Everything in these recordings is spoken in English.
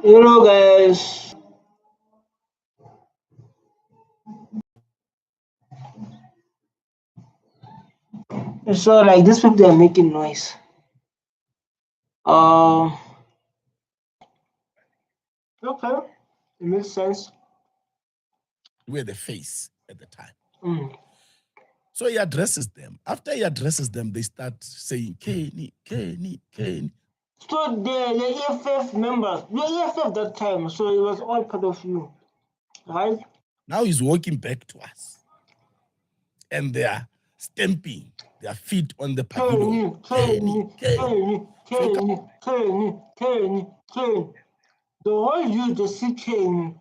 Hello guys. So like these people are making noise. Um okay. It makes sense. We're the face at the time. Mm. So he addresses them. After he addresses them, they start saying, Kenny, Kenny, Kenny. So the EFF members, the EFF that time, so it was all part of you, right? Now he's walking back to us. And they are stamping their feet on the pavilion. Kenny. The whole you just see Kenny.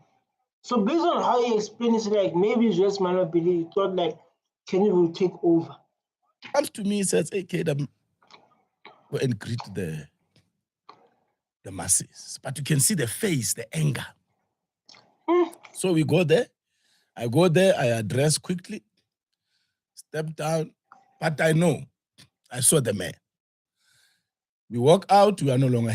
So based on how he explained it, like maybe just might not believe, he thought like Kenny will take over. Comes to me, says, hey, kid, go and greet the masses. But you can see the face, the anger. So we go there. I go there, I address quickly, step down, but I know, I saw the man. We walk out, we are no longer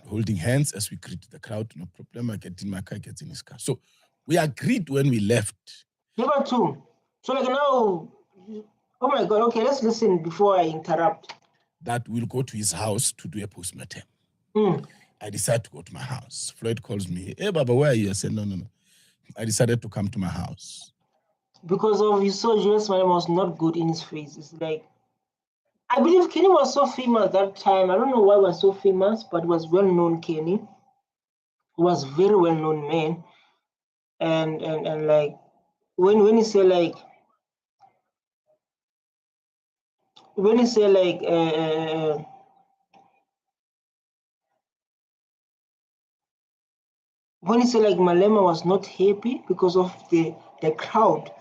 holding hands as we greet the crowd, no problem, I get in my car, gets in his car. So we agreed when we left. Number two, so like now, oh my God, okay, let's listen before I interrupt. That we'll go to his house to do a postmortem. I decided to go to my house. Floyd calls me, hey, Baba, where are you? I said, no. I decided to come to my house. Because of his so Julius Malema was not good in his face. It's like, I believe Kenny was so famous that time. I don't know why he was so famous, but he was well known. Kenny was very well known man, and like when he say like when he say like when he say like Malema was not happy because of the crowd.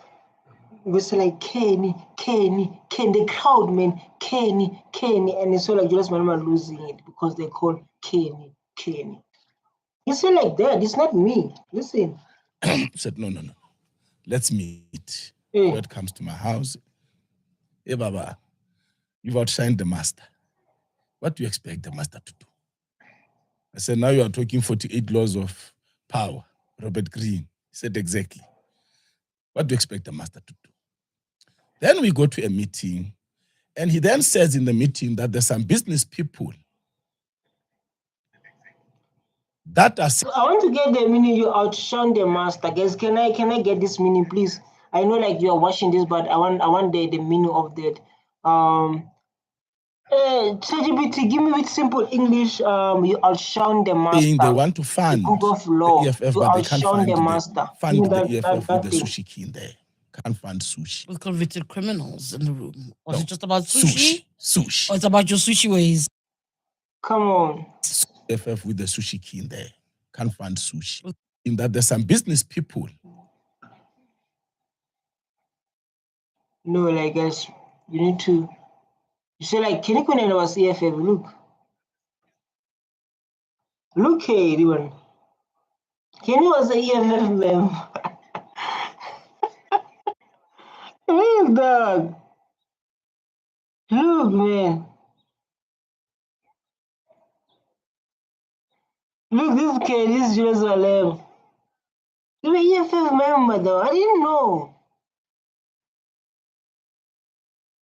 It was like Kenny, the crowd, man, Kenny, and it's so like Julius Malema losing it because they call Kenny. You say like that, it's not me. Listen. Said, no. Let's meet. Hey. Floyd comes to my house. Hey, Baba, you've outshined the master. What do you expect the master to do? I said, now you are talking 48 laws of power. Robert Greene. He said, exactly. What do you expect the master to do? Then we go to a meeting, and he then says in the meeting that there's some business people that are... I want to get the meaning you outshone the master. Guys, can I get this meaning, please? I know like you are watching this, but I want the meaning of that. ChatGPT, give me with simple English. You outshone the master. They want to fund the book of law. the EFF, You but they can't outshone fund the master. fund that, the EFF that with the thing. sushi key in there. Can't fund sushi. With convicted criminals in the room. Was No, it just about sushi? Sushi. Or it's about your sushi ways? Come on. EFF with the sushi key in there. Can't fund sushi. In that there's some business people. No, like guys, you need to. You say like Kunene was EFF. Look here, everyone. Kenny was a EFF member. Look, dog. Look, man. Look, this kid, this Julius Malema. You're an EFF member, though. I didn't know.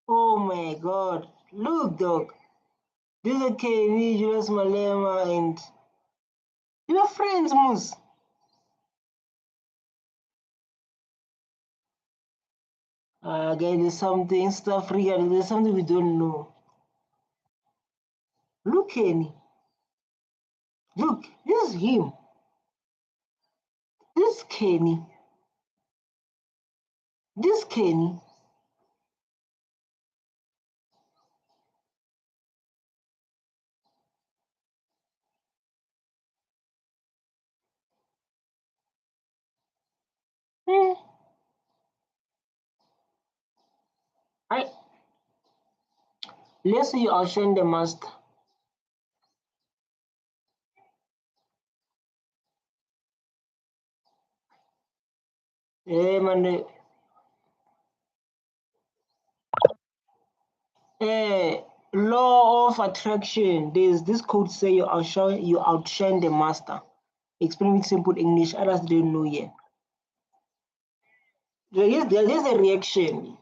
Oh my God. Look, dog. This is Kenny, Julius Malema, and you're friends, Moose. Guys, there's something, stuff regarding, there's something we don't know. Look, Kenny. Look, this is him. This Kenny. This Kenny. Let's see you outshine the master. Man. Law of attraction. There's this code say you outshine the master. explain with simple English. Others didn't know yet. There's a reaction.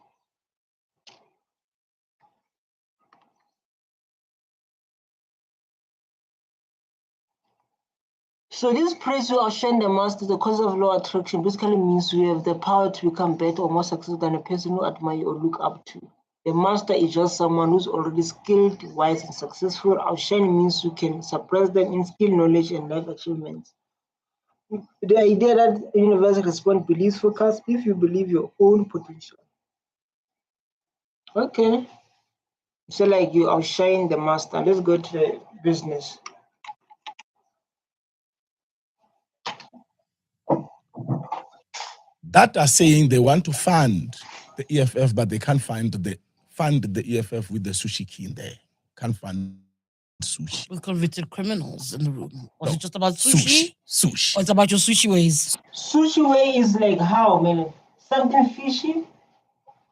So this praise will outshine the master. The cause of law attraction basically means you have the power to become better or more successful than a person you admire or look up to. The master is just someone who's already skilled, wise, and successful. Outshining means you can surpass them in skill, knowledge, and life achievements. The idea that universal response believes focus if you believe your own potential. Okay. So like you outshine the master. Let's go to the business. That are saying they want to fund the EFF, but they can't fund the EFF with the sushi key in there. Can't fund sushi. With convicted criminals in the room. Was No, it just about sushi? Sushi. Or it's about your sushi ways? Sushi way is like how, man? Something fishy?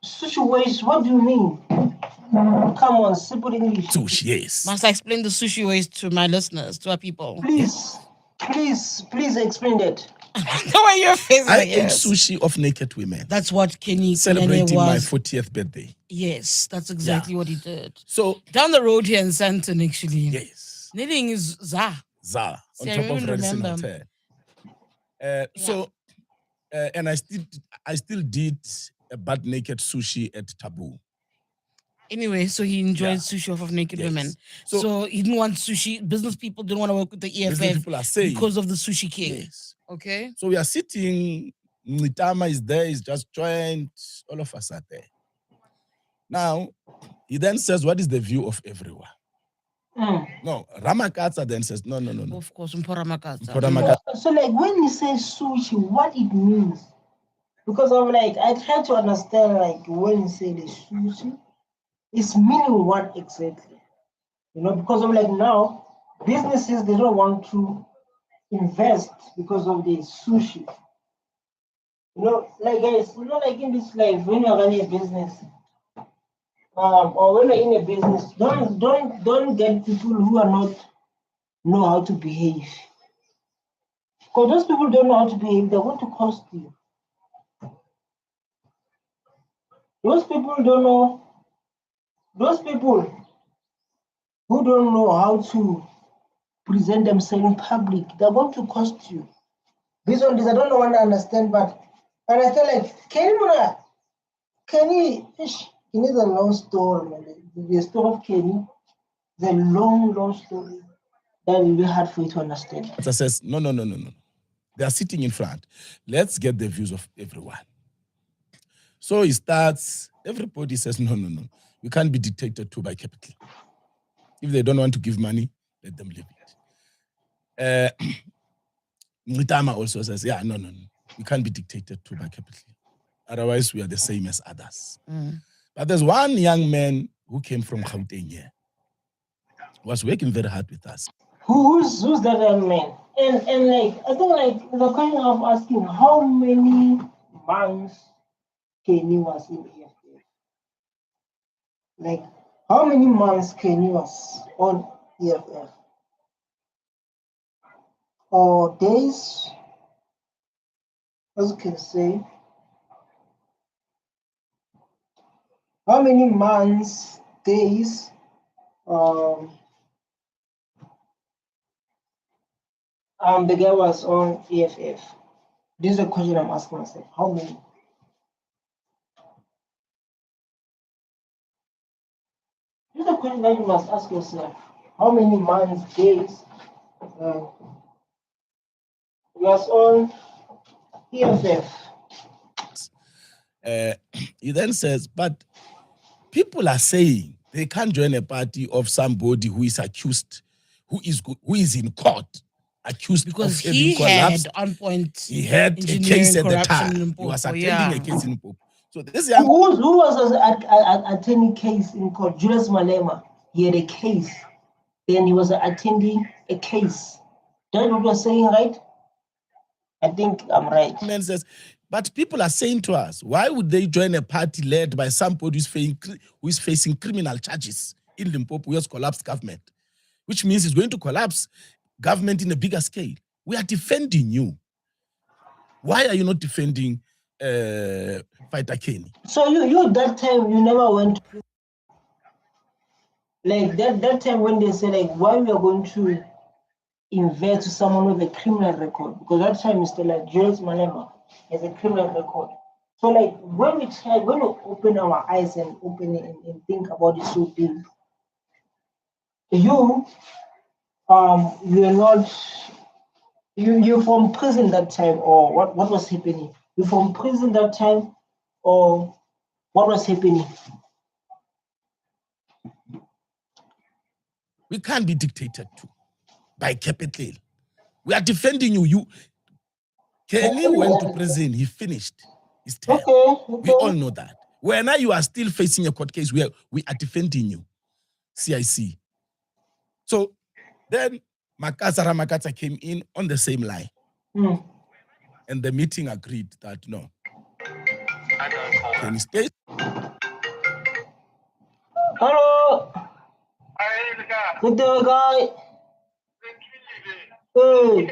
Sushi ways, what do you mean? Come on, simple English. Sushi, yes. Must I explain the sushi ways to my listeners, to our people? Please explain that. The way your face I is. ate sushi of naked women. That's what Kenny Celebrating my was. 40th birthday. Yes, that's exactly what he did. So down the road here in Santon, actually. yes. Knitting is Za. On See, I top of even Radisson remember. Hotel. And I still did a butt naked sushi at Taboo. Anyway, so he enjoyed sushi off of naked women. So he didn't want sushi. Business people didn't want to work with the EFF people are saying, because of the sushi king. Yes. Okay. So we are sitting, Nitama is there, he's just joined, all of us are there. Now, he then says, what is the view of everyone? No, Ramakatsa then says, no. Of course, Mporamakatsa. So like when you say sushi, what it means? Because I'm like, I try to understand like when you say the sushi, it's meaning what exactly? You know, because I'm like now, businesses, they don't want to invest because of the sushi. You know, like guys, you know, like in this life, when you're running a business, or when you're in a business, don't get people who are not know how to behave. Because those people don't know how to behave, they're going to cost you. Those people who don't know how to present themselves in public, they're going to cost you. Based on this, I don't know what to understand, but and I feel like Kenny is a long story, man. The story of Kenny is a long story that will be hard for you to understand. It says, no. They are sitting in front. Let's get the views of everyone. So he starts, everybody says, no. We can't be dictated to by capital. If they don't want to give money, let them leave it. Mutama also says, no. We can't be dictated to by capital. Otherwise, we are the same as others. But there's one young man who came from Gauteng here, was working very hard with us. Who's that young man? And like, I think like the question of asking how many months Kenny was in EFF? Like, how many months Kenny was on EFF? Or days, as you can say. How many months, days, the guy was on EFF? This is a question I'm asking myself. How many? This is a question that you must ask yourself. How many months, days, was on EFF? He then says, but people are saying they can't join a party of somebody who is accused, who is in court, accused because of having he collapsed. had on point. He had a case at the time. He was attending a case in Limpopo. So this young who was attending case in court? Julius Malema. He had a case. Then he was attending a case. That's what you're saying, right? I think I'm right. Man says, but people are saying to us, why would they join a party led by somebody who is facing criminal charges in Limpopo, who has collapsed government, which means he's going to collapse government in a bigger scale. We are defending you. Why are you not defending Fighter Kenny? So you that time you never went to prison. Like that time when they said like why we are going to invest to someone with a criminal record, because that time Mr. like Julius Malema has a criminal record. So like when we open our eyes and open it and think about it so deep, you're not you're from prison that time, or what was happening? You're from prison that time, or what was happening? We can't be dictated to by capital. We are defending you. Kenny went to prison. He finished his term. Okay. We all know that. Where now you are still facing a court case where we are defending you. CIC. So then Makata came in on the same line. And the meeting agreed that no. Kenny stay. Hello. Good day, guy. Hey.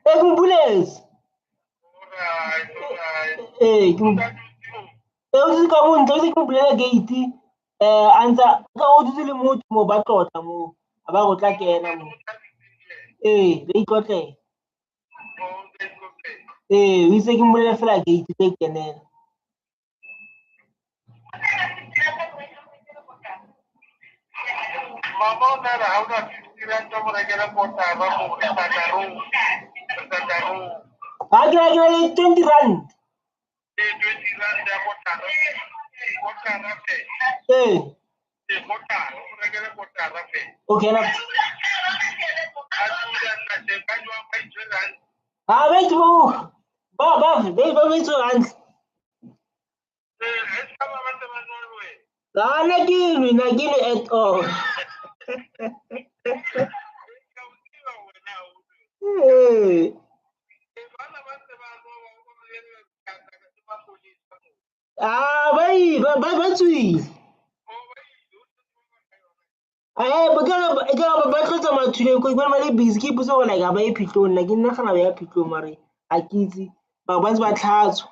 Hey, good bullets. Hey, good. Hey, come on, gate. Answer. Go to the mood mo back mo. About like mo. Hey, they got it. Hey, we say you flag gate take then. I get 20 rand. Hey. Okay, now. Wait, move. Bob, wait, rand. Nagini at all. Hey. Bye. Because my busy keep so like a baby piton, like in nothing of a piton, Mary. I kizzy, but once my house.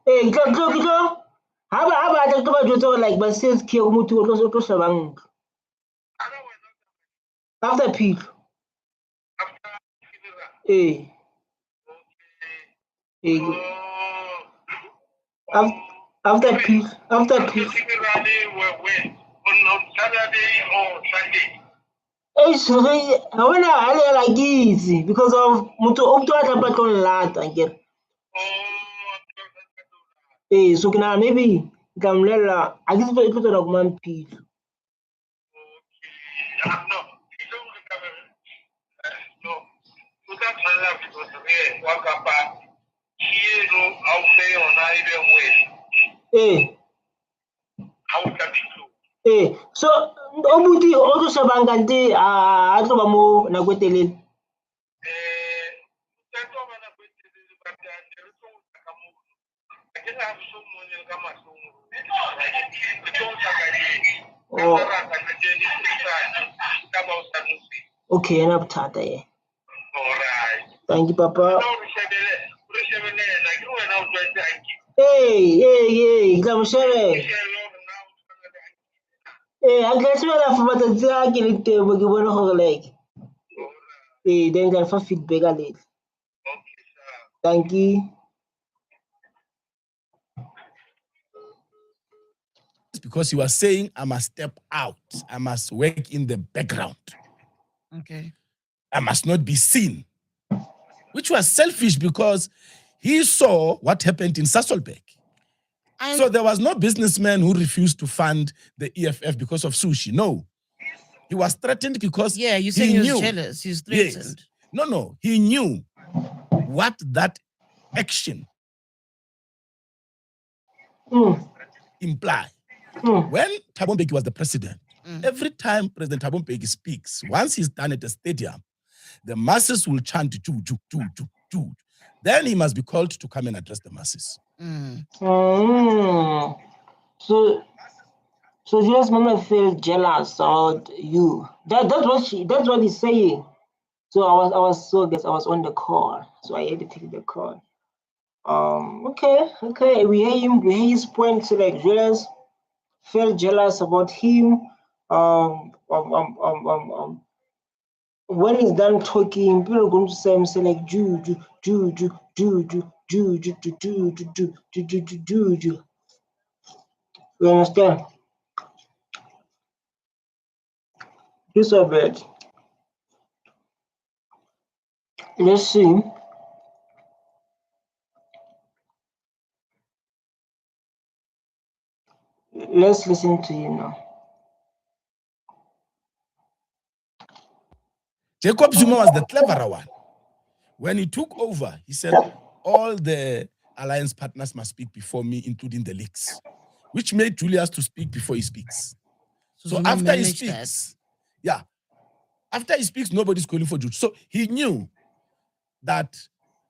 Hey, go. How about I talk about like my sales kill Mutu or Savang? After peak. Hey. After peak. On Saturday or Sunday. Hey, sorry, I wanna like easy because of Mutu Paton Lat again. Hey, so can maybe Gamlela, I guess put it on one peak. Hey, so Obuti also Sabangante, Atomo, Naguetelin. Okay, enough Tata. Alright. Thank you, Papa. Hey, come share. Hey, I guess we're not for the Zag in it, we're going to hold leg. Hey, then get for feedback a little. Thank you. Because you are saying I must step out, I must work in the background. Okay. I must not be seen. Which was selfish because he saw what happened in Sasolburg. So there was no businessman who refused to fund the EFF because of sushi. No. He was threatened because you said he was jealous. He was threatened. Yes. No. He knew what that action implied. When Thabo Mbeki was the president, every time President Thabo Mbeki speaks, once he's done at a stadium, the masses will chant, "Ju, ju, ju, ju, ju." Then he must be called to come and address the masses. So Julius Malema felt jealous about you. That's what he's saying. So I was on the call, so I had to take the call. Okay, we hear his point. So like Julius felt jealous about him. When he's done talking, people are going to say like Juju. You understand? It's so bad. Let's see. Let's listen to you now. Jacob Zuma was the cleverer one. When he took over, he said, all the alliance partners must speak before me, including the leaks, which made Julius to speak before he speaks. So after he speaks, after he speaks, nobody's calling for Julius. So he knew that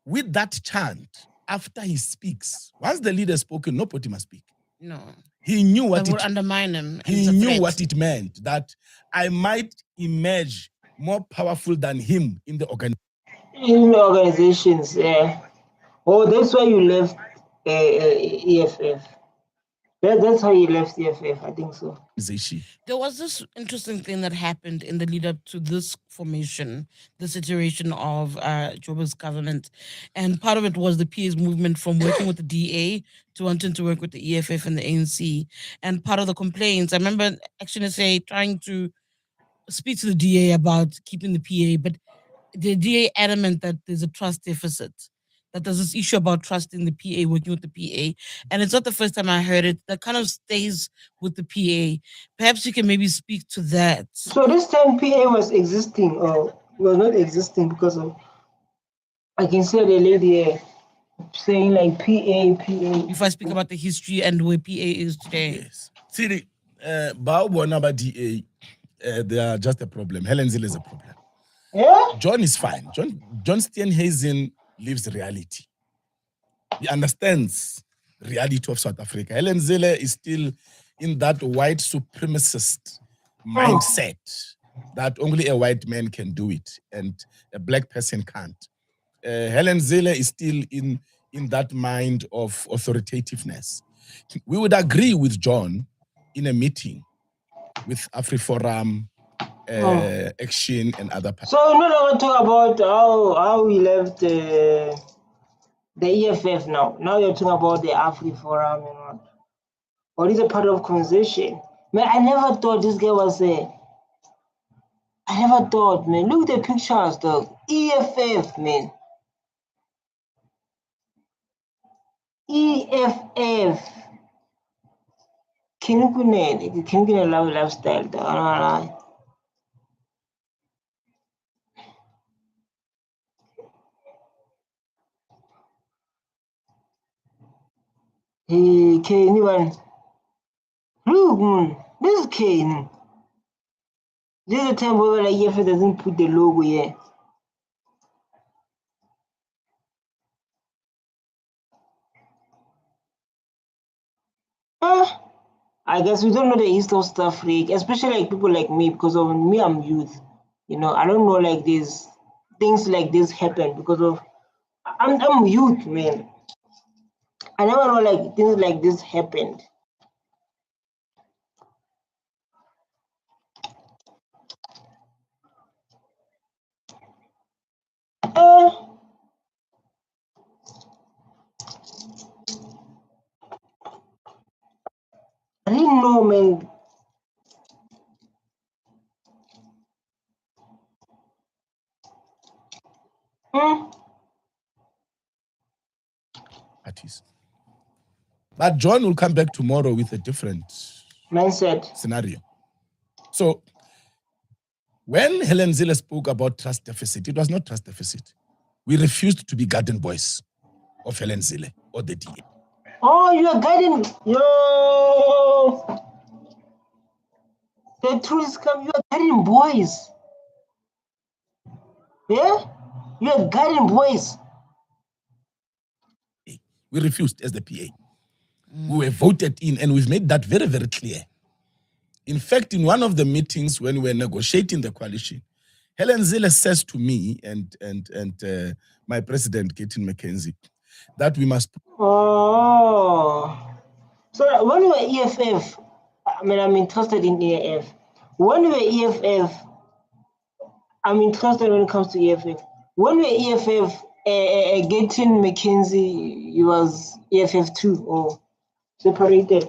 with that chant, after he speaks, once the leader spoken, nobody must speak. No. He knew what that would undermine him. He knew what it meant, that I might emerge more powerful than him in the organization. In the organizations, yeah. Oh, that's why you left EFF. That's how you left EFF, I think so. There was this interesting thing that happened in the lead up to this formation, this iteration of Joburg's government. And part of it was the PA's movement from working with the DA to wanting to work with the EFF and the ANC. And part of the complaints, I remember actually trying to speak to the DA about keeping the PA, but the DA adamant that there's a trust deficit, that there's this issue about trusting the PA, working with the PA. And it's not the first time I heard it. That kind of stays with the PA. Perhaps you can maybe speak to that. So this time PA was existing or was not existing because of, I can see the lady saying like PA. If I speak about the history and where PA is today. Yes. See, the Baobonaba DA, they are just a problem. Helen Zille is a problem. Yeah? John is fine. John Steenhuisen lives reality. He understands reality of South Africa. Helen Zille is still in that white supremacist mindset that only a white man can do it and a black person can't. Helen Zille is still in that mind of authoritativeness. We would agree with John in a meeting with AfriForum, Action, and other parties. So we're no longer talk about how we left the EFF now. Now you're talking about the AfriForum and what. Or is a part of conversation. Man, I never thought this guy was I never thought, man. Look at the pictures, dog. EFF, man. EFF. Kunene lifestyle, dog. Hey, anyone? Look, man. This is Kane. This is the time where like EFF doesn't put the logo here. I guess we don't know the history of stuff, like, especially like people like me, because of me, I'm youth. You know, I don't know like these things like this happen because of I'm youth, man. I never know like things like this happened. I didn't know, man. Parties. But John will come back tomorrow with a different mindset scenario. So when Helen Zille spoke about trust deficit, it was not trust deficit. We refused to be garden boys of Helen Zille or the DA. Oh, you are guiding. Yo. The truth is come. You are guiding boys. Yeah? You are guiding boys. We refused as the PA. We were voted in, and we've made that very, very clear. In fact, in one of the meetings when we were negotiating the coalition, Helen Zille says to me and my president, Gaten McKenzie, that we must. Oh, so when we were EFF, I mean, I'm interested in EFF. When we were EFF, I'm interested when it comes to EFF. When we were EFF, Gaten McKenzie, he was EFF too, or separated.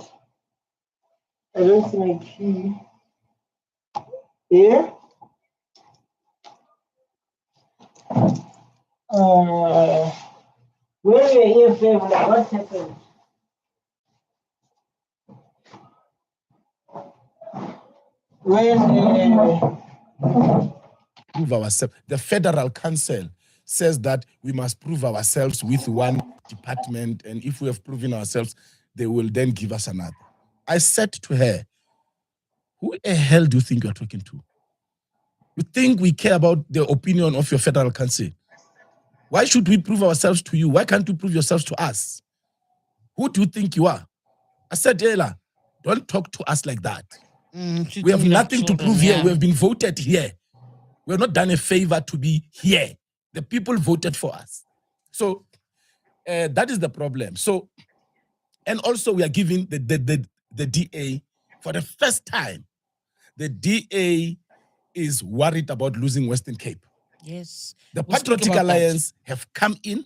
I don't think he. Yeah. When we were EFF, like what happened? When Prove ourselves. The Federal Council says that we must prove ourselves with one department, and if we have proven ourselves, they will then give us another. I said to her, who the hell do you think you're talking to? You think we care about the opinion of your Federal Council? Why should we prove ourselves to you? Why can't you prove yourselves to us? Who do you think you are? I said, Ella, don't talk to us like that. We have nothing to prove here. We have been voted here. We have not done a favor to be here. The people voted for us. So that is the problem. So, and also we are giving the DA, for the first time, the DA is worried about losing Western Cape. Yes. The Patriotic Alliance have come in,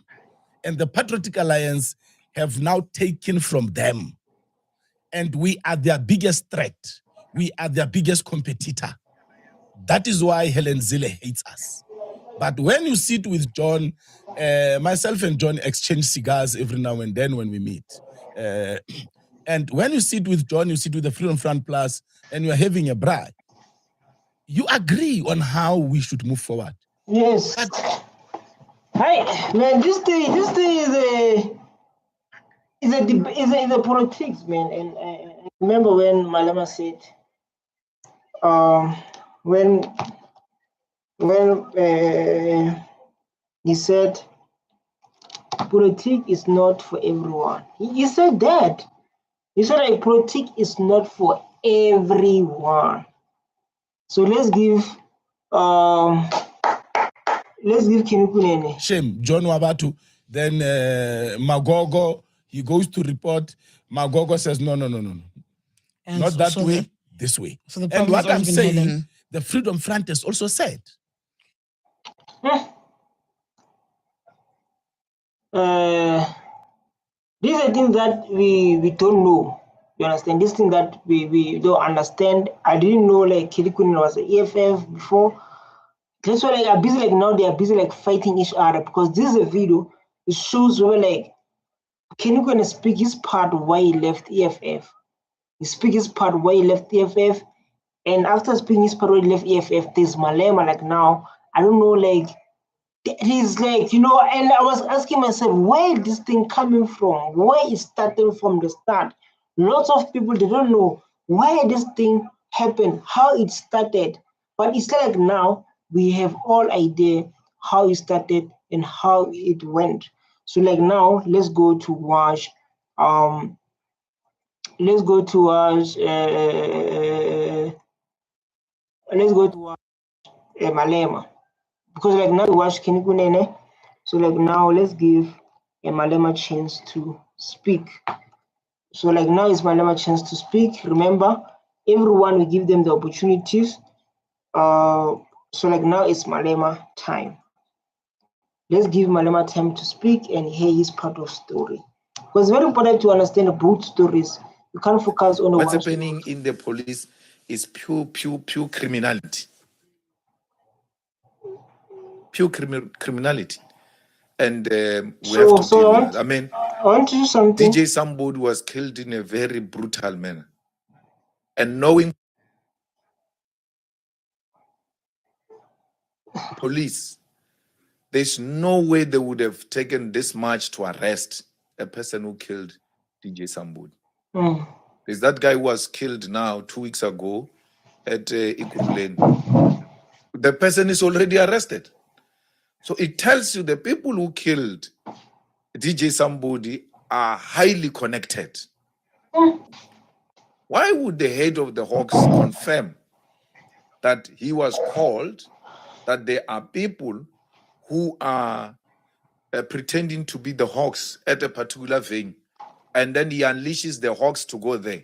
and the Patriotic Alliance have now taken from them. And we are their biggest threat. We are their biggest competitor. That is why Helen Zille hates us. But when you sit with John, myself and John exchange cigars every now and then when we meet. And when you sit with John, you sit with the Freedom Front Plus, and you're having a braai. You agree on how we should move forward. yes. Hi, man. This thing is a politics, man. And I remember when Malema said, when he said, politics is not for everyone. He said that. He said like politics is not for everyone. So let's give Kunene. Shame, John Wabatu. Then Magogo, he goes to report. Magogo says, no. And Not that way, this way. So the And what I'm saying, Helen. the Freedom Front has also said. These are things that we don't know. You understand? This thing that we don't understand. I didn't know like Kunene was an EFF before. That's why like are busy like now they are busy like fighting each other because this is a video. It shows where like Kunene speak his part why he left EFF. He speak his part why he left EFF, and after speaking his part why he left EFF, there's Malema like now. I don't know like he's like and I was asking myself where is this thing coming from? Where it started from the start? Lots of people they don't know where this thing happened, how it started, but it's like now we have all idea how it started and how it went. So like now let's go to watch Malema, because like now we watch Kunene, so like now let's give Malema a chance to speak. So like now it's Malema chance to speak. Remember, everyone we give them the opportunities. So like now it's Malema time. Let's give Malema time to speak and hear his part of story. Because it's very important to understand both stories. You can't focus on what's happening in the police is pure criminality. Pure criminality. And we have to deal with it. I mean, I want to do something. DJ Sambod was killed in a very brutal manner. And knowing police, there's no way they would have taken this much to arrest a person who killed DJ Sambod. There's that guy who was killed now 2 weeks ago at Ikuruleni. The person is already arrested. So it tells you the people who killed DJ Sambodi are highly connected. Why would the head of the Hawks confirm that he was called, that there are people who are pretending to be the Hawks at a particular venue, and then he unleashes the Hawks to go there?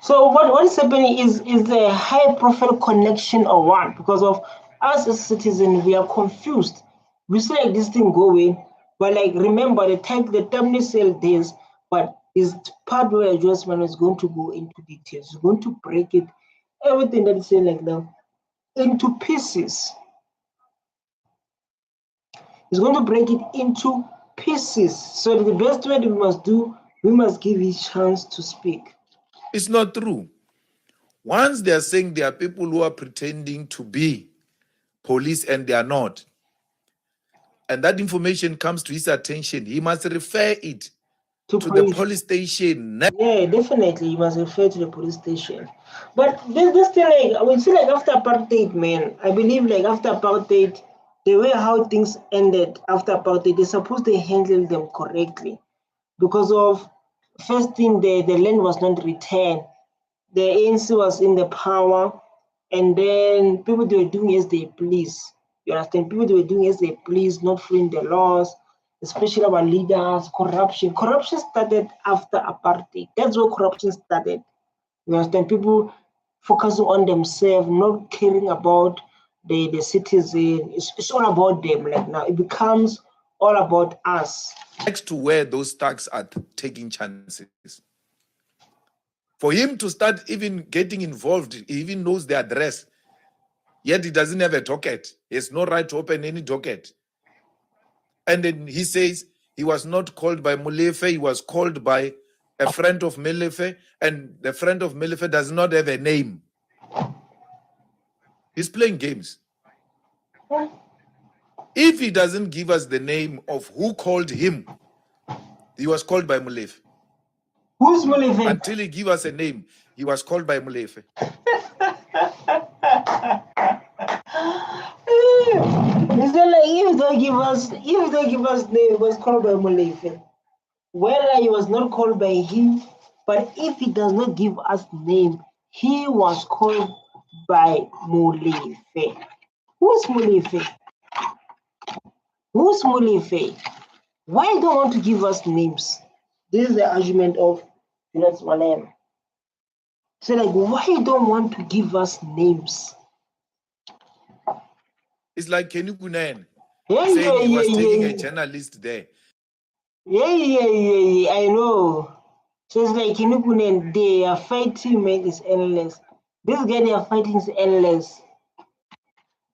So what is happening is a high profile connection or what? Because of us as citizens, we are confused. We see like this thing going, but like remember the terminal cell days, but is part where Julius Malema is going to go into details. He's going to break it, everything that is saying like now, into pieces. He's going to break it into pieces. So the best way that we must do, we must give him chance to speak. It's not true. Once they are saying there are people who are pretending to be police and they are not, and that information comes to his attention, he must refer it to the police station. Yeah, definitely, you must refer to the police station. But this thing, like, I would say, like after apartheid, man, I believe, like after apartheid, the way how things ended after apartheid, they're supposed to handle them correctly, because of first thing, the land was not returned. The ANC was in the power, and then people, they were doing as they please. You understand? People, they were doing as they please, not following the laws, especially our leaders. Corruption started after apartheid. That's where corruption started. You understand? People focusing on themselves, not caring about the citizen. It's all about them. Like now, it becomes all about us. Next to where those thugs are taking chances. For him to start even getting involved, he even knows the address, yet he doesn't have a docket. He has no right to open any docket. And then he says he was not called by Molefe, he was called by a friend of Molefe, and the friend of Molefe does not have a name. He's playing games. If he doesn't give us the name of who called him, he was called by Molefe. Who's Molefe? Until he give us a name, he was called by Molefe. Is that like if they give us name, he was called by Molefe. Whether he was not called by him, but if he does not give us name, he was called by Molefe. Who's Molefe? Who's Molefe? Why don't want to give us names? This is the argument of Julius Malema. So like, why don't want to give us names? It's like Kunene Yeah, saying he was taking a journalist there. Yeah, I know. So it's like Kunene, they are fighting, man, is endless. This guy they are fighting is endless.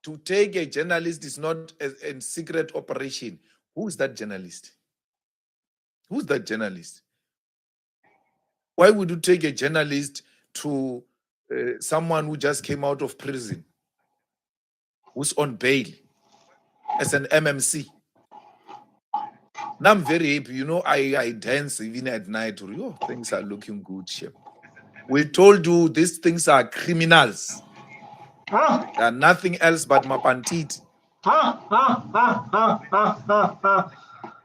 To take a journalist is not a secret operation. Who is that journalist? Who's that journalist? Why would you take a journalist to someone who just came out of prison, who's on bail as an MMC? Now I'm very happy. You know, I dance even at night. Oh, things are looking good, Chef. We told you these things are criminals. They are nothing else but mapantit.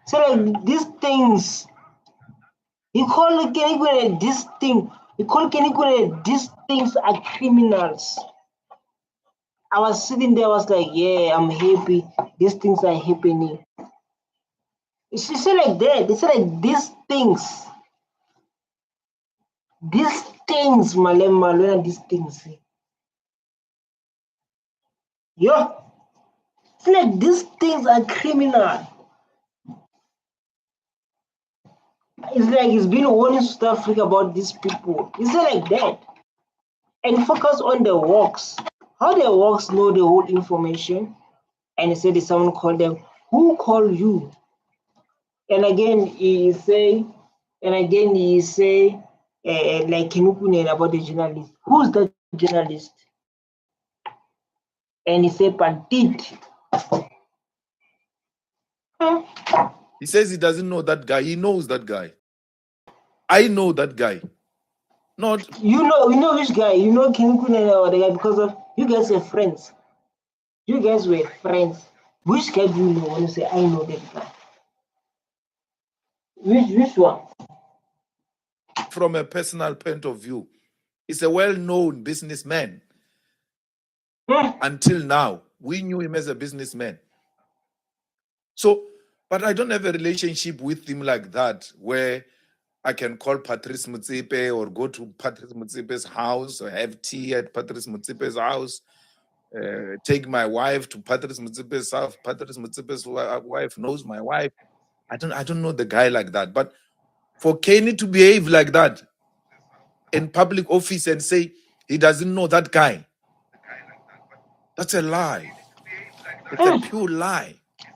So like these things, you call Kunene this thing. You call Kunene these things are criminals. I was sitting there, I was like, yeah, I'm happy. These things are happening. She said like that. They said like these things, Malema, these things. Yeah. It's like these things are criminal. It's like he's been warning South Africa about these people. It's like that. And focus on the works. How the works know the whole information. And he said someone called them. Who called you? And again he say, like Kunene about the journalist. Who's the journalist? And he said Pandit. He says he doesn't know that guy. He knows that guy. I know that guy. Not you know which guy? You know Kunene or the guy because of you guys are friends. You guys were friends. Which guy do you know when you say I know that guy? Which one? from a personal point of view. He's a well-known businessman. Until now, we knew him as a businessman. So, but I don't have a relationship with him like that, where I can call Patrice Motsepe or go to Patrice Motsepe's house or have tea at Patrice Motsepe's house, take my wife to Patrice Motsepe's house. Patrice Motsepe's wife knows my wife. I don't know the guy like that. But for Kenny to behave like that in public office and say he doesn't know that guy, that's a lie. It's a pure lie.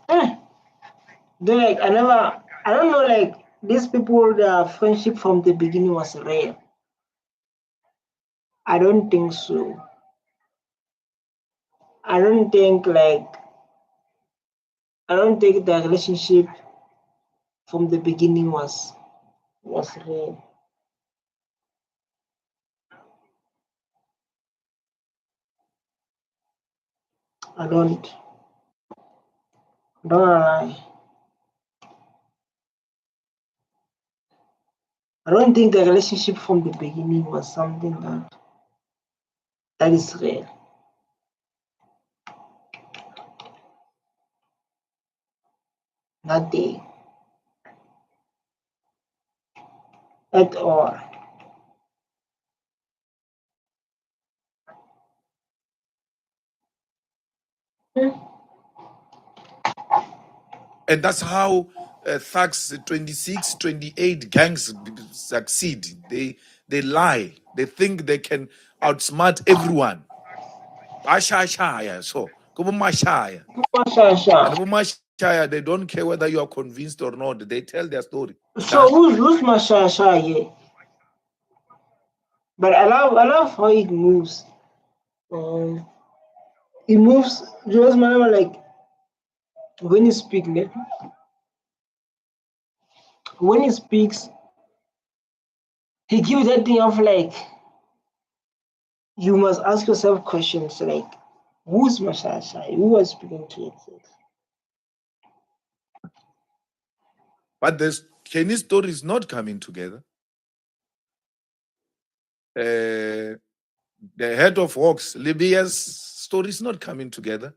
They're like, I don't know, like, these people, their friendship from the beginning was real. I don't think so. I don't think the relationship from the beginning was real. I don't lie. I don't think the relationship from the beginning was something that is real. Nothing at all. And that's how thugs 26, 28 gangs succeed. They lie. They think they can outsmart everyone. So Mashaya. And they don't care whether you are convinced or not. They tell their story. So who's Mashasha here? But I love how it moves. It moves Julius Malema, like, when he speaks, he gives that thing of, like, you must ask yourself questions like, who's Mashasha? Who was speaking to it? But Kenny's story is not coming together. The head of Hawks, Libya's story is not coming together.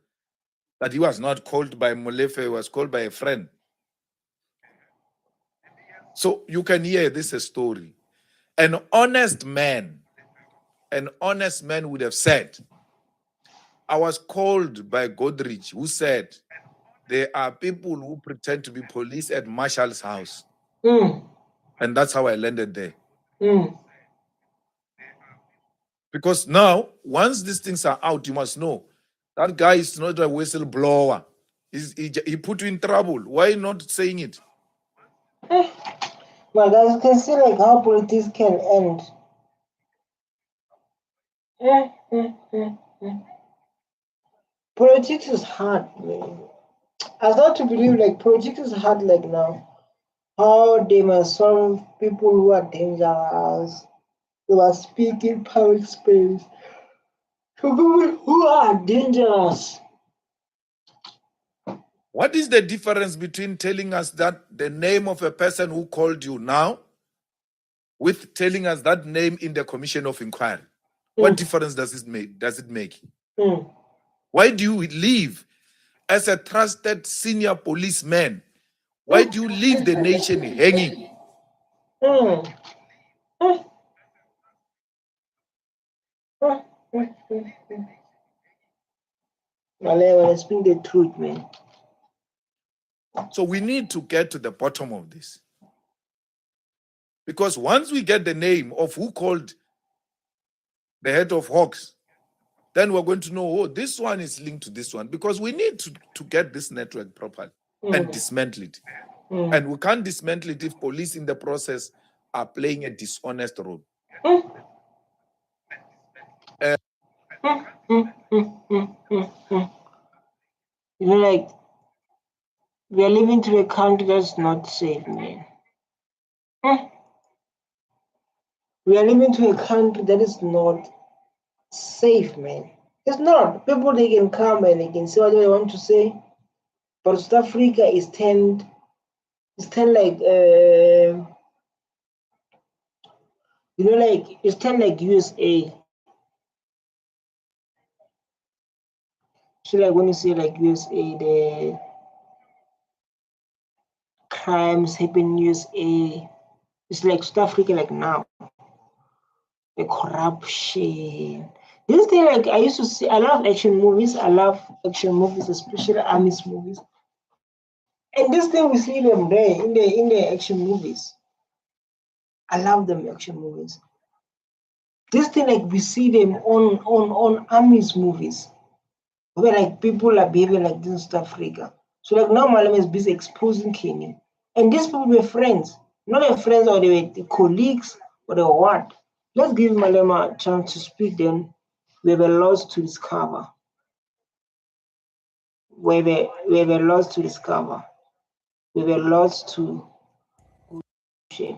That he was not called by Molefe, he was called by a friend. So you can hear this a story. An honest man would have said, I was called by Godrich, who said, there are people who pretend to be police at Marshall's house. And that's how I landed there. Because now, once these things are out, you must know that guy is not a whistleblower. He put you in trouble. Why not saying it? Well, guys, you can see, like, how politics can end. Politics is hard, man. I start to believe, like, politics is hard, like, now. How they must solve people who are dangerous. They must speak in public space to people who are dangerous. What is the difference between telling us that the name of a person who called you now with telling us that name in the commission of inquiry? What difference does it make? Why do you leave as a trusted senior policeman? Why do you leave the nation hanging? Malema, speak the truth, man. So we need to get to the bottom of this. Because once we get the name of who called the head of Hawks, then we're going to know, oh, this one is linked to this one. Because we need to get this network properly and dismantle it. And we can't dismantle it if police in the process are playing a dishonest role. You know, like, we are living to a country that's not safe, man. We are living to a country that is not safe, man. It's not. People, they can come and they can say what they want to say, but South Africa is turned like You know, like it's kind of like USA. So like when you say like USA, the crimes happen in USA. It's like South Africa like now. The corruption. This thing like I used to see I love action movies. I love action movies, especially armies movies. And this thing we see them there in the action movies. I love them action movies. This thing like we see them on armies movies. Where like people are behaving like this in South Africa. So like now Malema is busy exposing Kenya. And these people were friends. Not their friends or they were colleagues or they were what. Let's give Malema a chance to speak then. We have a lot to discover. We have a lot to discover. We have a lot to share.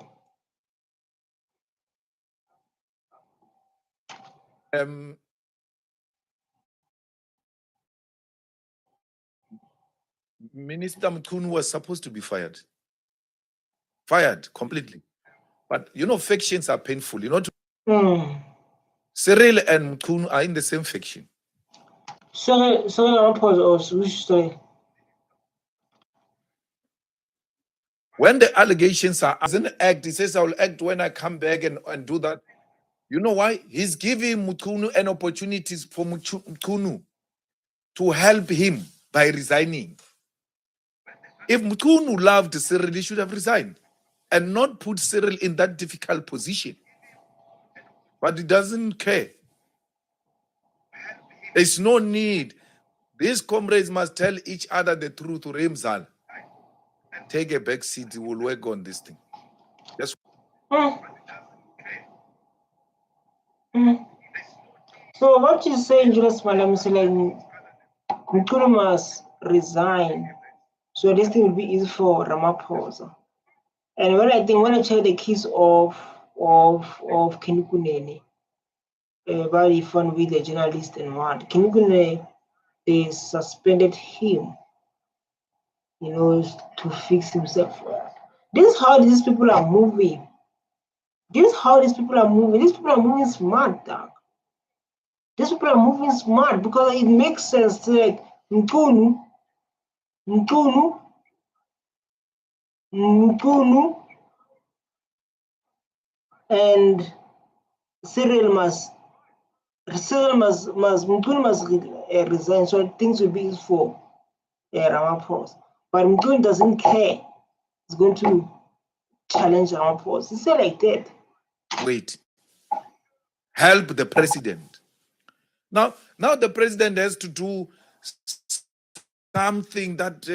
Minister Mkhunu was supposed to be fired. Fired completely. But you know, factions are painful. You know, Cyril and Mkhunu are in the same faction. Sorry, I'll pause. Which story? When the allegations are as an act, he says, I will act when I come back and do that. You know why? He's giving Mkhunu an opportunity for Mkhunu to help him by resigning. If Mkhunu loved Cyril, he should have resigned and not put Cyril in that difficult position. But he doesn't care. There's no need. These comrades must tell each other the truth. Remzal, take a back seat. We'll work on this thing. Yes. So what you saying, Julius Malema, is like Mkhunu must resign. So this thing will be easy for Ramaphosa. And when I check the case of Kunene, very fun with the journalist and what Kunene, they suspended him, you know, to fix himself. This is how these people are moving. This is how these people are moving. These people are moving smart, dog. These people are moving smart because it makes sense to like Mkhunu, and Cyril must Mkhunu must resign so things will be easy for Ramaphosa. But Mkhunu doesn't care. He's going to challenge Ramaphosa. He said like that. Wait. Help the president. Now the president has to do something that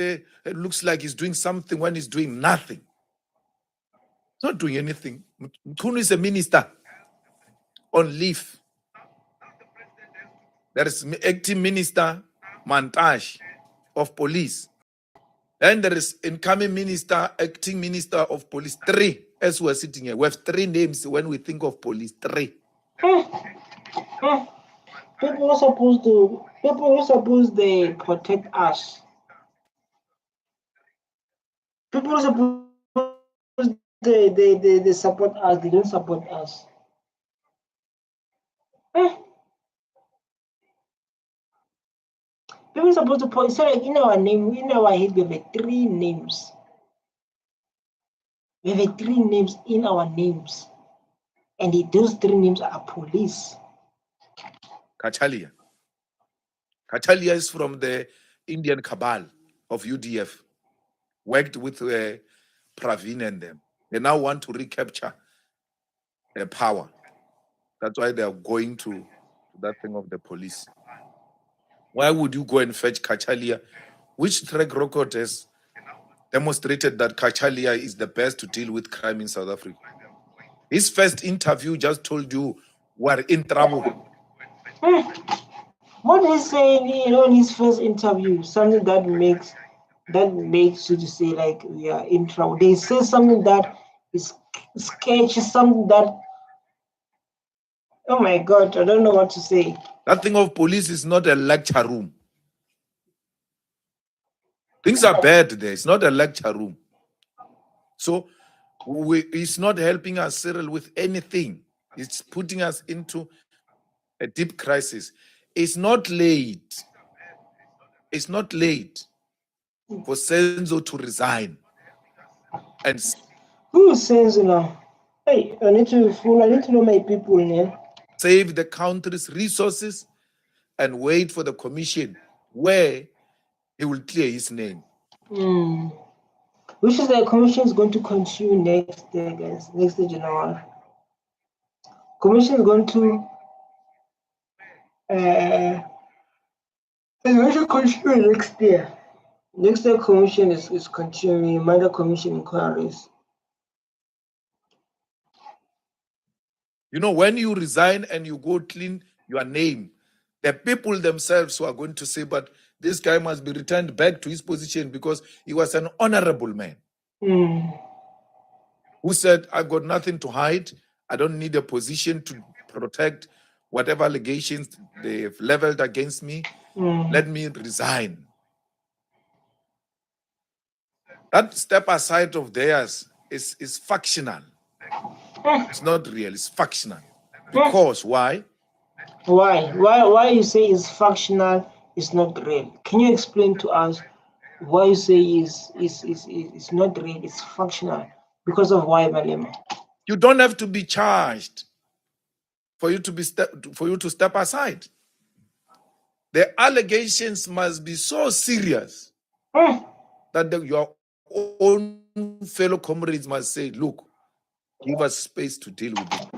looks like he's doing something when he's doing nothing. He's not doing anything. Mkhunu is a minister on leave. There is acting minister Mantash of police. And there is incoming minister, acting minister of police. 3, as we're sitting here. We have 3 names when we think of police. 3. People are supposed to protect us. People are supposed they support us. They don't support us. People are supposed to put so like in our name, in our head, we have 3 names. We have 3 names in our names. And those 3 names are police. Kachalia. Kachalia is from the Indian cabal of UDF. Worked with Praveen and them. They now want to recapture power. That's why they are going to that thing of the police. Why would you go and fetch Kachalia? Which track record has demonstrated that Kachalia is the best to deal with crime in South Africa? His first interview just told you we're in trouble. What he's saying, you know, in his first interview, something that makes you to say like we are in trouble. They say something that is sketchy, something that, oh my God, I don't know what to say. That thing of police is not a lecture room. Things are bad there. It's not a lecture room. So it's not helping us, Cyril, with anything. It's putting us into a deep crisis. It's not late. It's not late for Senzo to resign. And Who is Senzo now? Hey, I need to know my people, man. Save the country's resources and wait for the commission where he will clear his name. Which is the commission is going to continue next year, guys. Next year, January. Commission is going to continue next year. Next year commission is continuing minor commission inquiries. You know, when you resign and you go clean your name, the people themselves who are going to say, but this guy must be returned back to his position because he was an honorable man who said, I've got nothing to hide. I don't need a position to protect whatever allegations they've leveled against me. Let me resign. That step aside of theirs is factional. It's not real, it's factional. Because why? Why you say it's factional, it's not real? Can you explain to us why you say it's not real, it's factional? Because of why, Malema? You don't have to be charged for you to step aside. The allegations must be so serious that your own fellow comrades must say, look, give us space to deal with it.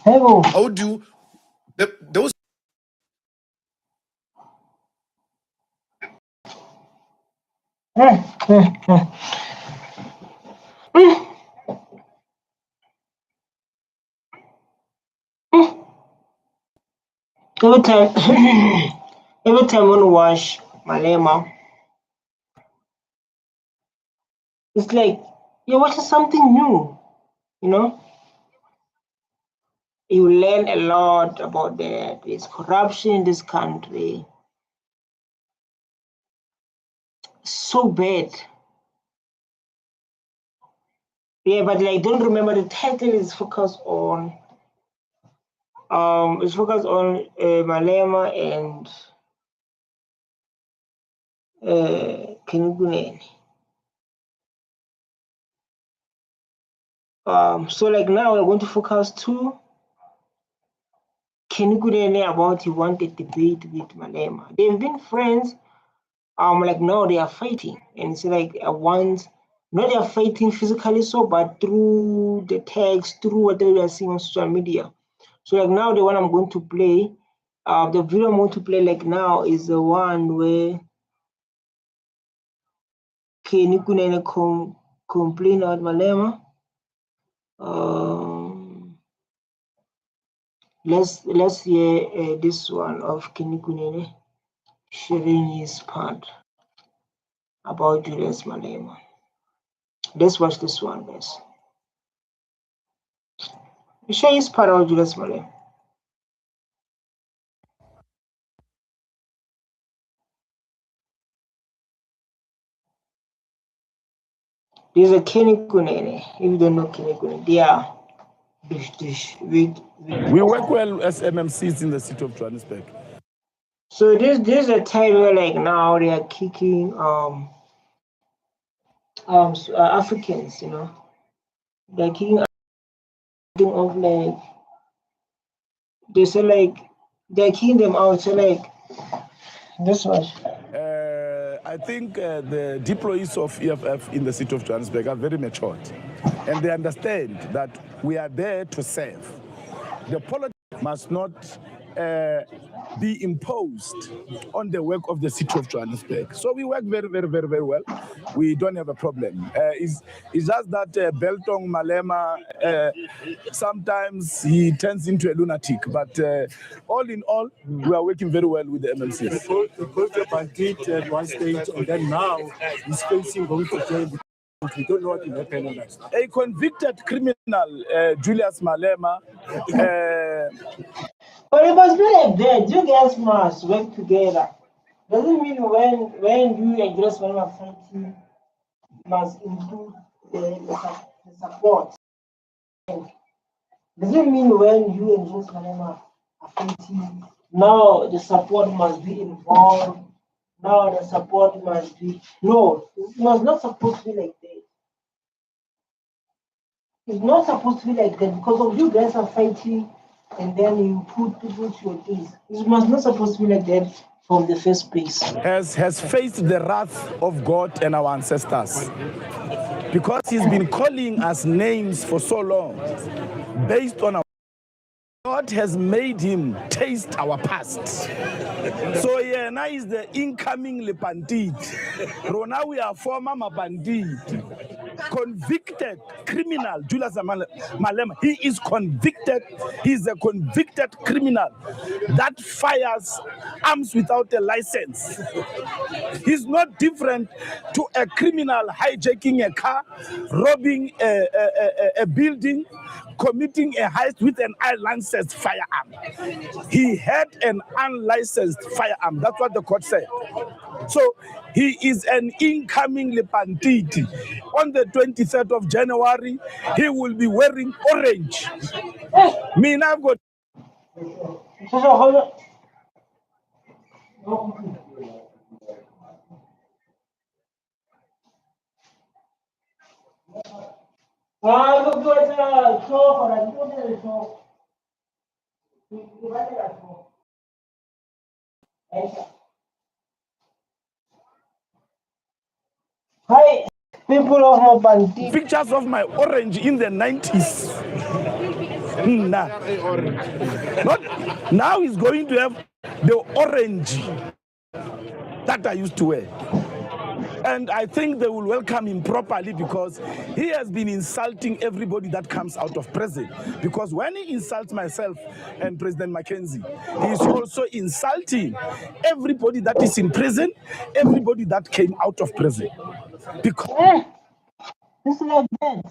How do you, those every time I want to watch Malema, it's like you're watching something new, you know? You learn a lot about there's corruption in this country. So bad. Yeah, but like don't remember the title is focused on Malema and Kunene. So like now we're going to focus to Kunene about he wanted debate with Malema. They've been friends. Like now they are fighting, and it's like once not they are fighting physically, so but through the text, through whatever we are seeing on social media. So like now the one I'm going to play, the video I'm going to play like now is the one where Kunene complain about Malema. Let's hear this one of Kunene sharing his part about Julius Malema. Let's watch this one, guys. Share his part about Julius Malema. There's a Kunene. If you don't know Kunene, they are We work well as MMCs in the city of Johannesburg. So this is a time where like now they are kicking Africans, you know. They're kicking off like they say like they're kicking them out. So like this much. I think the deployees of EFF in the city of Johannesburg are very matured, and they understand that we are there to serve. The politics must not be imposed on the work of the city of Johannesburg. So we work very, very, very, very well. We don't have a problem. It's just that Beltong Malema, sometimes he turns into a lunatic. But all in all, we are working very well with the MLCs. Because the bandit at one stage, and then now he's facing going to jail. We don't know what will happen next. A convicted criminal, Julius Malema. But it must be like that. You guys must work together. Doesn't mean when you and Julius Malema are fighting, must include the support. Doesn't mean when you and Julius Malema are fighting, now the support must be involved. Now the support must be. No, it was not supposed to be like that. It's not supposed to be like that because of you guys are fighting and then you put people to your case. It must not supposed to be like that from the first place. Has faced the wrath of God and our ancestors because he's been calling us names for so long based on our God has made him taste our past. So yeah, now is the incoming bandit. Rona we are former bandit. Convicted criminal, Julius Malema. He is convicted. He's a convicted criminal that fires arms without a license. He's not different to a criminal hijacking a car, robbing a building, committing a heist with an unlicensed firearm. He had an unlicensed firearm. That's what the court said. So he is an incoming bandit. On the 23rd of January, he will be wearing orange. Me now I've got. Hi, people of Mopandi. Pictures of my orange in the 90s. Nah. Not, now he's going to have the orange that I used to wear. And I think they will welcome him properly because he has been insulting everybody that comes out of prison. Because when he insults myself and President Mackenzie, he is also insulting everybody that is in prison, everybody that came out of prison. Because It's like that.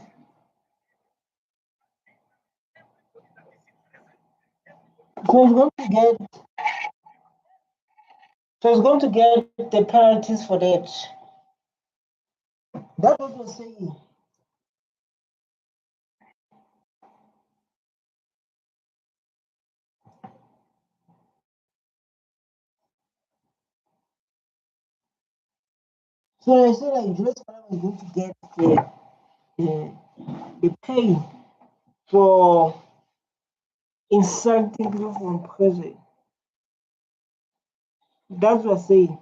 So he's going to get. So he's going to get the penalties for that. That's what we're saying. So I say like Julius Malema is going to get the pain for insulting people from prison. That's what I'm saying.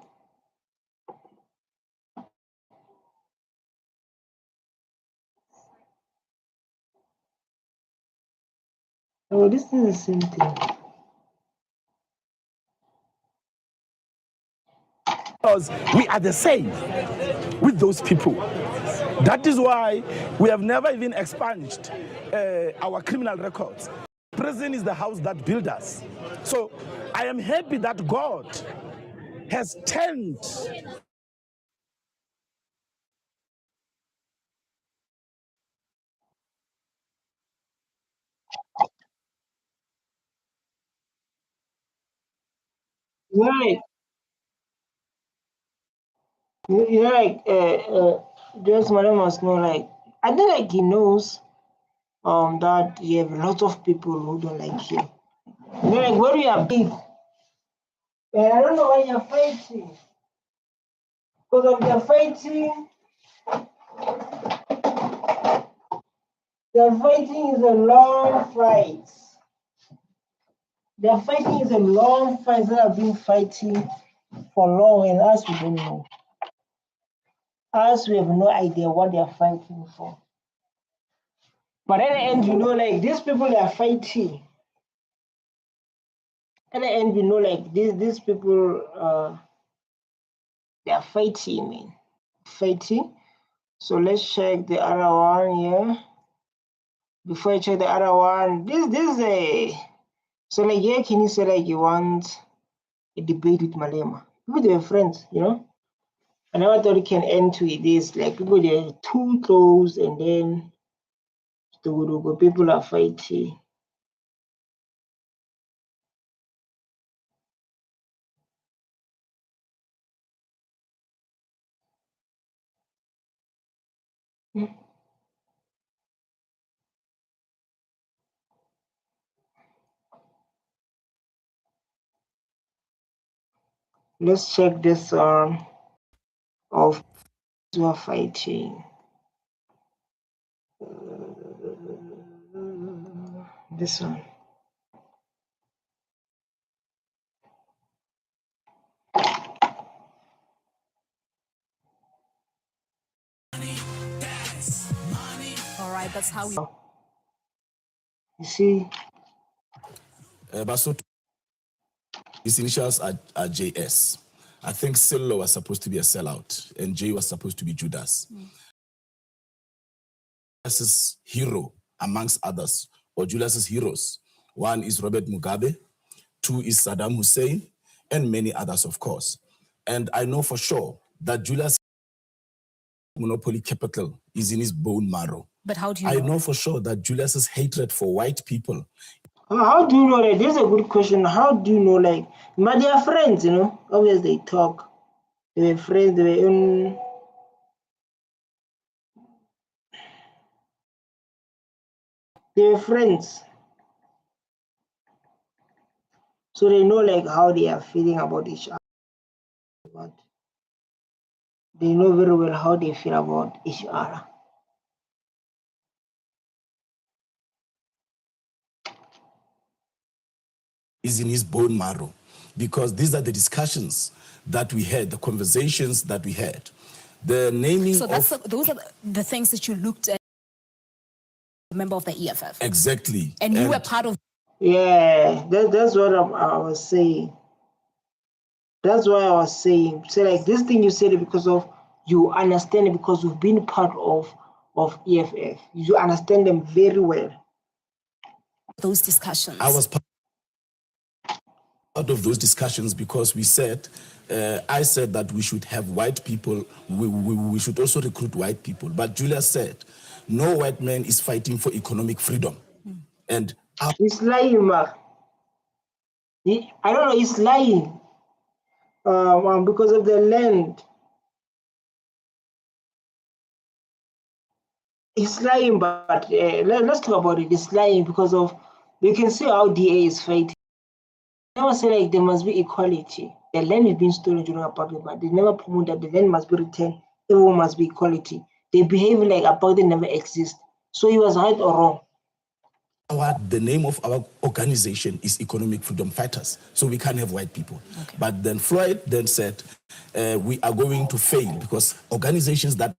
Oh, this is the same thing. Because we are the same with those people. That is why we have never even expunged our criminal records. Prison is the house that built us. So I am happy that God has turned Right. You're like Julius Malema must know like I think like he knows that you have a lot of people who don't like you. You know, like where you are big. And I don't know why you're fighting. Because of the fighting, the fighting is a long fight. The fighting is a long fight that have been fighting for long and us we don't know. Us, we have no idea what they are fighting for. But at the end, you know, like these people they are fighting. At the end, we know, like these people, they are fighting, man. Fighting. So let's check the other one here. Before I check the other one, this is a. So like here, can you say like you want a debate with Malema? People they were friends, you know. I never thought it can end to this. Like people they're too close, and then the people are fighting. Let's check this one of who are fighting. This one. All right, that's how we. You see, But his initials are JS. I think Silo was supposed to be a sellout, and J was supposed to be Judas. Julius's hero, amongst others, or Julius's heroes. One is Robert Mugabe, two is Saddam Hussein, and many others, of course. And I know for sure that Julius' monopoly capital is in his bone marrow. But how do you I know? know for sure that Julius's hatred for white people. how do you know that? This is a good question. How do you know, like, but they are friends, you know? Obviously, they talk. They were friends. They were in. They were friends. So they know, like, how they are feeling about each other. But they know very well how they feel about each other. Is in his bone marrow, because these are the discussions that we had, the conversations that we had, the naming. So those are the things that you looked at. Member of the EFF. Exactly. And you were part of. Yeah, that's what I was saying. That's why I was saying. So like this thing you said it because of you understand it because you've been part of EFF. You understand them very well. Those discussions. I was part of those discussions because we said, I said that we should have white people, we should also recruit white people. But Julius said, no white man is fighting for economic freedom. And he's lying, Mark. I don't know, he's lying. Because of the land. He's lying, but let's talk about it. He's lying because of, you can see how DA is fighting. They never say like there must be equality. The land is being stolen during apartheid, but they never promote that the land must be returned. Everyone must be equality. They behave like apartheid never exists. So he was right or wrong. The name of our organization is Economic Freedom Fighters, so we can't have white people. Okay. But then Floyd then said, we are going to fail because organizations that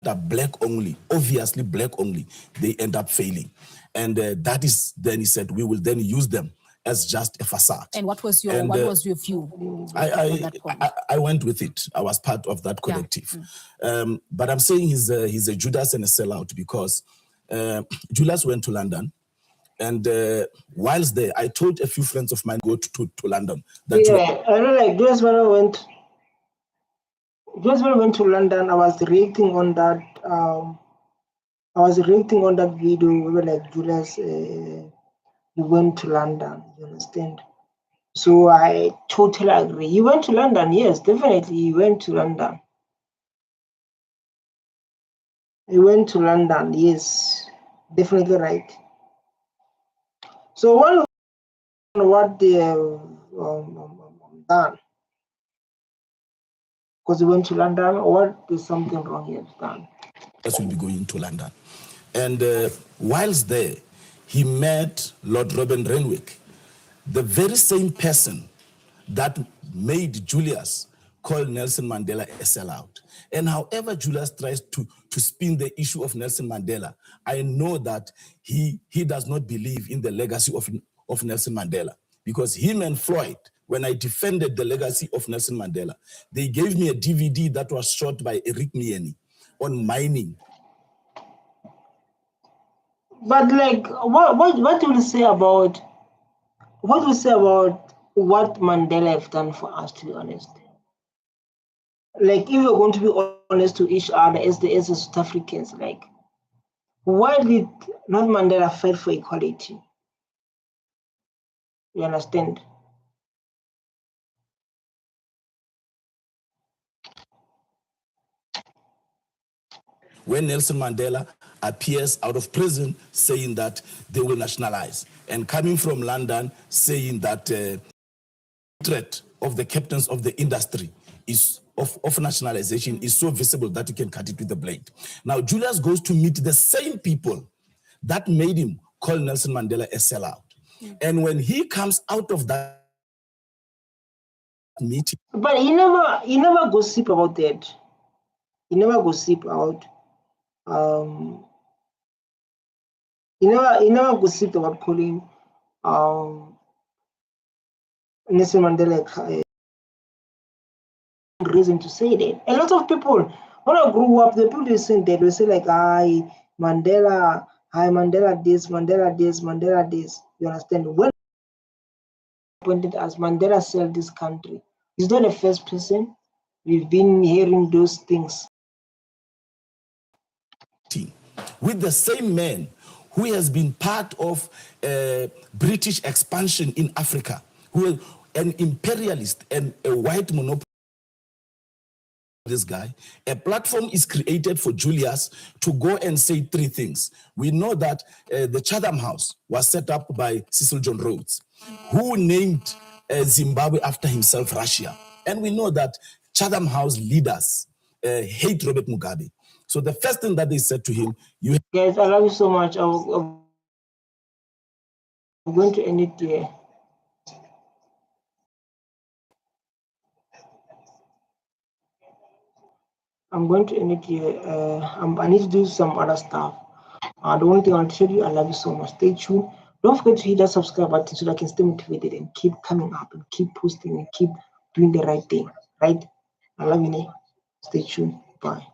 are black only, obviously black only, they end up failing. And that is, then he said, we will then use them as just a facade. And what was your view? I went with it. I was part of that collective. Yeah. But I'm saying he's a Judas and a sellout because Julius went to London. And whilst there, I told a few friends of mine go to London. Yeah, I know, like just when I went to London, I was reacting on that. I was reacting on that video where like Julius he went to London. You understand? So I totally agree. He went to London. Yes, definitely, he went to London. He went to London. Yes, definitely right. So what they have done, because he went to London, or there's something wrong he has done. Will be going to London. And whilst there, he met Lord Robin Renwick, the very same person that made Julius call Nelson Mandela a sellout. And however Julius tries to spin the issue of Nelson Mandela, I know that he does not believe in the legacy of Nelson Mandela, because him and Floyd, when I defended the legacy of Nelson Mandela, they gave me a DVD that was shot by Eric Mieni on mining. But like, what do you say about what Mandela have done for us? To be honest, like if you're going to be honest to each other as the South Africans, like, why did not Mandela fight for equality? You understand? When Nelson Mandela appears out of prison saying that they will nationalize, and coming from London saying that threat of the captains of the industry is of nationalization is so visible that you can cut it with a blade. Now Julius goes to meet the same people that made him call Nelson Mandela a sellout. And when he comes out of that meeting, but he never gossip about that. He never gossip out. He never gossiped about calling Nelson Mandela reason to say that. A lot of people, when I grew up, the people listen that will say like, Mandela this, Mandela this, Mandela this. You understand? When appointed as Mandela sell this country, he's not the first person. We've been hearing those things. With the same man who has been part of British expansion in Africa, who is an imperialist and a white monopoly. This guy, a platform is created for Julius to go and say three things. We know that the Chatham House was set up by Cecil John Rhodes, who named Zimbabwe after himself, Russia. And we know that Chatham House leaders hate Robert Mugabe. So the first thing that they said to him, guys, I love you so much. I'm going to end it here. I'm going to end it here. I need to do some other stuff. The only thing I'll tell you, I love you so much. Stay tuned. Don't forget to hit that subscribe button so that I can stay motivated and keep coming up and keep posting and keep doing the right thing. Right? I love you, Nick. Stay tuned. Bye.